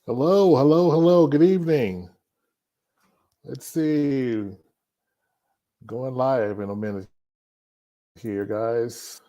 Hello, hello, hello. Good evening. Let's see. Going live in a minute here, guys.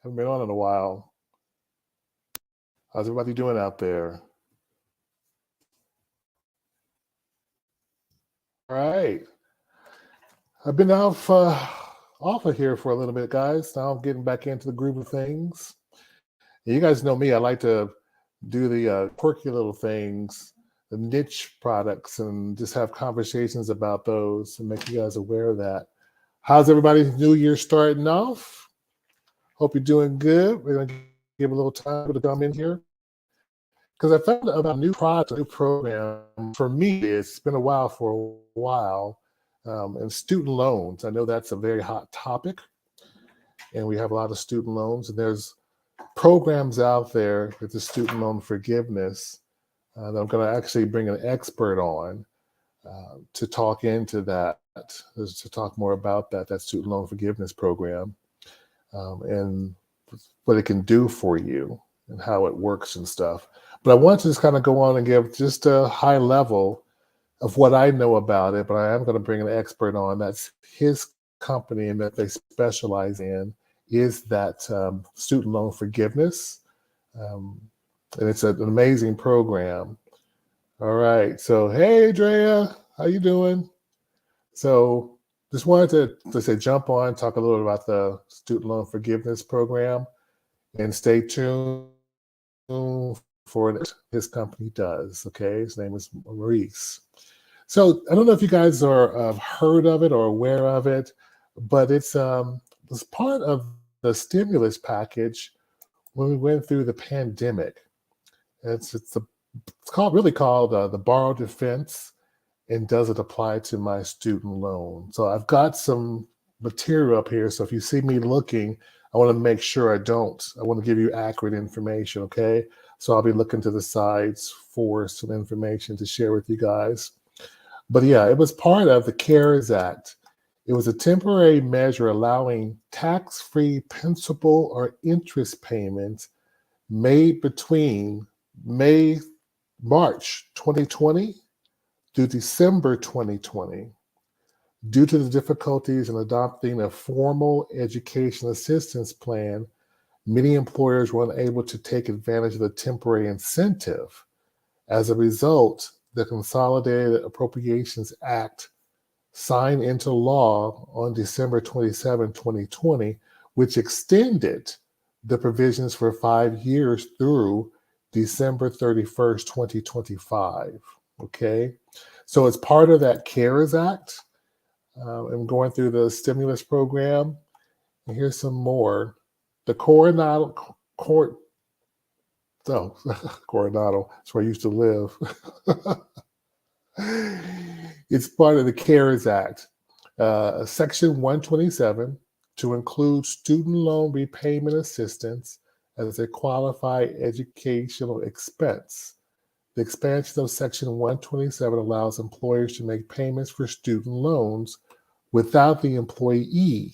Haven't been on in a while. How's everybody doing out there? All right. I've been off of here for a little bit, guys. Now I'm getting back into the groove of things. And you guys know me. I like to do the quirky little things, the niche products, and just have conversations about those and make you guys aware of that. How's everybody's New Year starting off? Hope you're doing good. We're going to give a little time to come in here because I found out about a new product, a new program. For me, it's been a while for a while. And student loans. I know that's a very hot topic, and we have a lot of student loans. And there's programs out there with the student loan forgiveness that I'm going to actually bring an expert on to talk into that, to talk more about that student loan forgiveness program. And what it can do for you and how it works and stuff. But I want to just kind of go on and give just a high level of what I know about it, but I am going to bring an expert on. That's his company and that they specialize in is that student loan forgiveness. And it's an amazing program. All right. So, hey, Drea, how you doing? So just wanted to say, jump on, talk a little about the student loan forgiveness program, and stay tuned for what his company does. Okay, his name is Maurice. So I don't know if you guys are heard of it or aware of it, but it's part of the stimulus package when we went through the pandemic. It's really called the borrow defense, and does it apply to my student loan? So I've got some material up here. So if you see me looking, I want to make sure I don't. I want to give you accurate information, okay? So I'll be looking to the sides for some information to share with you guys. But yeah, it was part of the CARES Act. It was a temporary measure allowing tax-free principal or interest payments made between March 2020 through December 2020. Due to the difficulties in adopting a formal education assistance plan, many employers were unable to take advantage of the temporary incentive. As a result, the Consolidated Appropriations Act signed into law on December 27, 2020, which extended the provisions for 5 years through December 31st, 2025. Okay, so it's part of that CARES Act. I'm going through the stimulus program, and here's some more. The Coronado, Coronado, that's where I used to live. It's part of the CARES Act, Section 127, to include student loan repayment assistance as a qualified educational expense. The expansion of Section 127 allows employers to make payments for student loans without the employee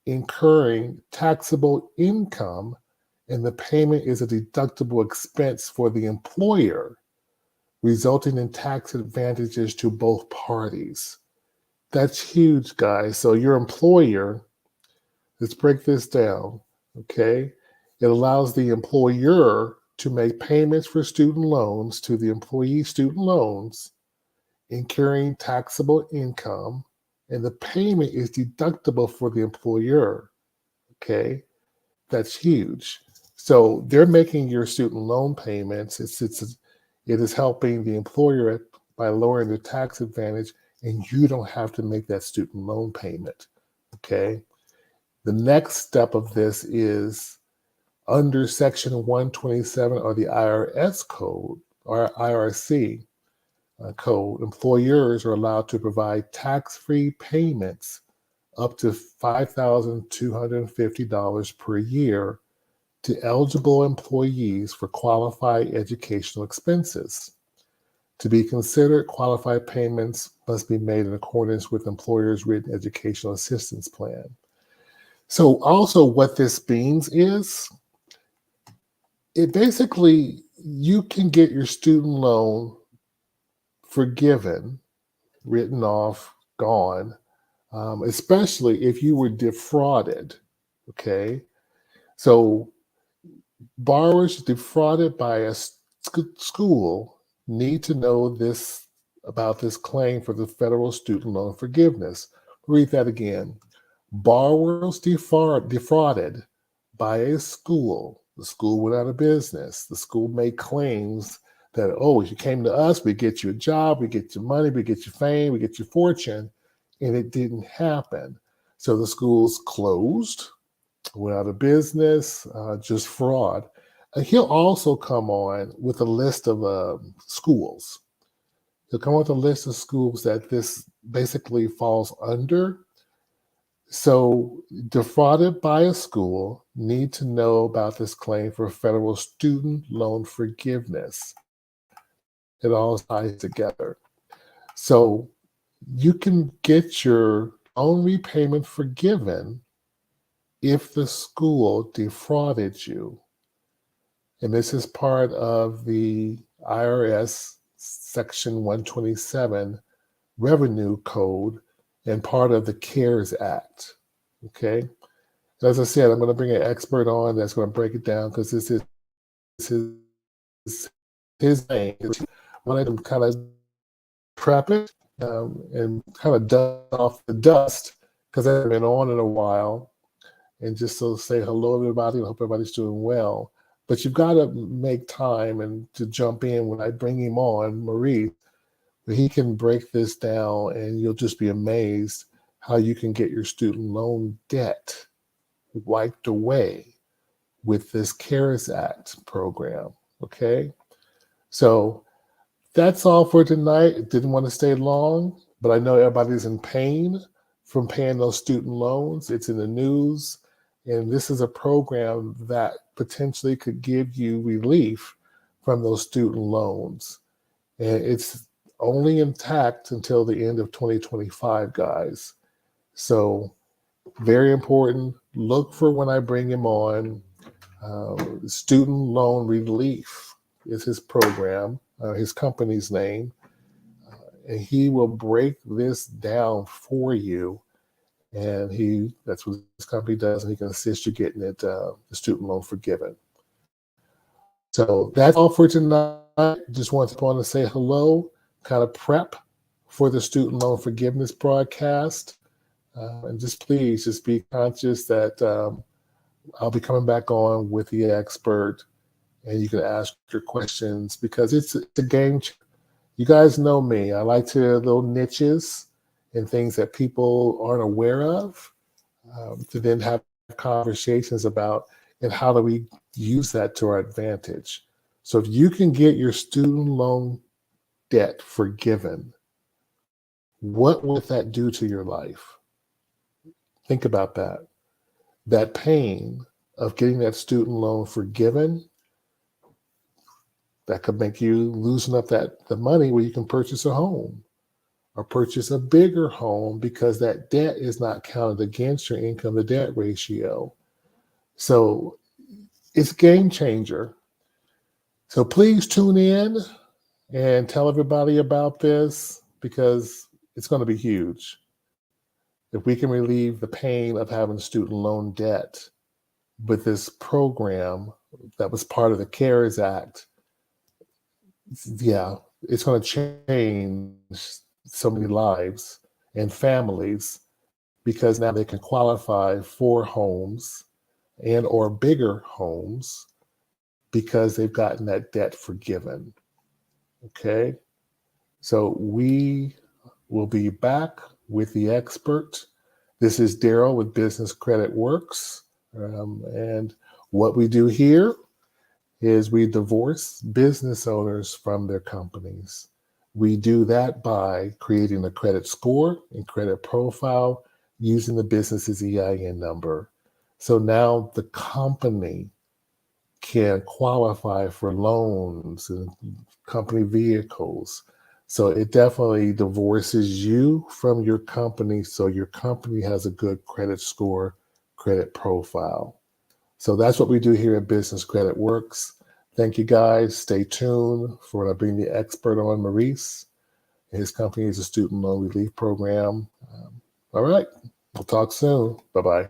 incurring taxable income, and the payment is a deductible expense for the employer, resulting in tax advantages to both parties. That's huge, guys. So your employer, let's break this down, okay? It allows the employer to make payments for student loans to the employee student loans, incurring taxable income, and the payment is deductible for the employer, okay? That's huge. So they're making your student loan payments. It is helping the employer by lowering the tax advantage, and you don't have to make that student loan payment, okay? The next step of this is under Section 127 or the IRS code or IRC code, employers are allowed to provide tax-free payments up to $5,250 per year to eligible employees for qualified educational expenses. To be considered, qualified payments must be made in accordance with employer's written educational assistance plan. So also what this means is, it basically, you can get your student loan forgiven, written off, gone, especially if you were defrauded. Okay. So borrowers defrauded by a school need to know this about this claim for the federal student loan forgiveness. Read that again. Borrowers defrauded by a school. The school went out of business. The school made claims that, oh, if you came to us, we get you a job, we get you money, we get you fame, we get you fortune. And it didn't happen. So the schools closed, went out of business, just fraud. He'll also come on with a list of schools. He'll come with a list of schools that this basically falls under. So defrauded by a school need to know about this claim for federal student loan forgiveness. It all ties together. So you can get your loan repayment forgiven if the school defrauded you. And this is part of the IRS Section 127 Revenue Code and part of the CARES Act. Okay. As I said, I'm going to bring an expert on that's going to break it down because this is his thing. I wanted to kind of prep it and kind of dust off the dust because I haven't been on in a while. And just to say hello, everybody. I hope everybody's doing well. But you've got to make time and to jump in when I bring him on, Maurice. He can break this down, and you'll just be amazed how you can get your student loan debt wiped away with this CARES Act program. Okay, so that's all for tonight. Didn't want to stay long, but I know everybody's in pain from paying those student loans. It's in the news. And this is a program that potentially could give you relief from those student loans. And it's only intact until the end of 2025, guys. So very important. Look for when I bring him on. Student Loan Relief is his program, his company's name. And he will break this down for you. And that's what this company does, and he can assist you getting it, the student loan forgiven. So that's all for tonight. Just wanted to say hello, kind of prep for the student loan forgiveness broadcast. And just please, just be conscious that I'll be coming back on with the expert, and you can ask your questions because it's a game changer. You guys know me. I like to little niches and things that people aren't aware of to then have conversations about, and how do we use that to our advantage. So if you can get your student loan debt forgiven, what would that do to your life? Think about that. That pain of getting that student loan forgiven, that could make you loosen up the money where you can purchase a home or purchase a bigger home because that debt is not counted against your income to debt ratio. So it's a game changer. So please tune in and tell everybody about this because it's going to be huge. If we can relieve the pain of having student loan debt with this program that was part of the CARES Act, yeah, it's going to change so many lives and families because now they can qualify for homes and or bigger homes because they've gotten that debt forgiven. Okay, so we will be back with the expert. This is Daryl with Business Credit Works, and what we do here is we divorce business owners from their companies. We do that by creating a credit score and credit profile using the business's EIN number. So now the company can qualify for loans and company vehicles. So it definitely divorces you from your company so your company has a good credit score, credit profile. So that's what we do here at Business Credit Works. Thank you guys. Stay tuned for when I bring the expert on, Maurice. His company is a student loan relief program. All right. We'll talk soon. Bye-bye.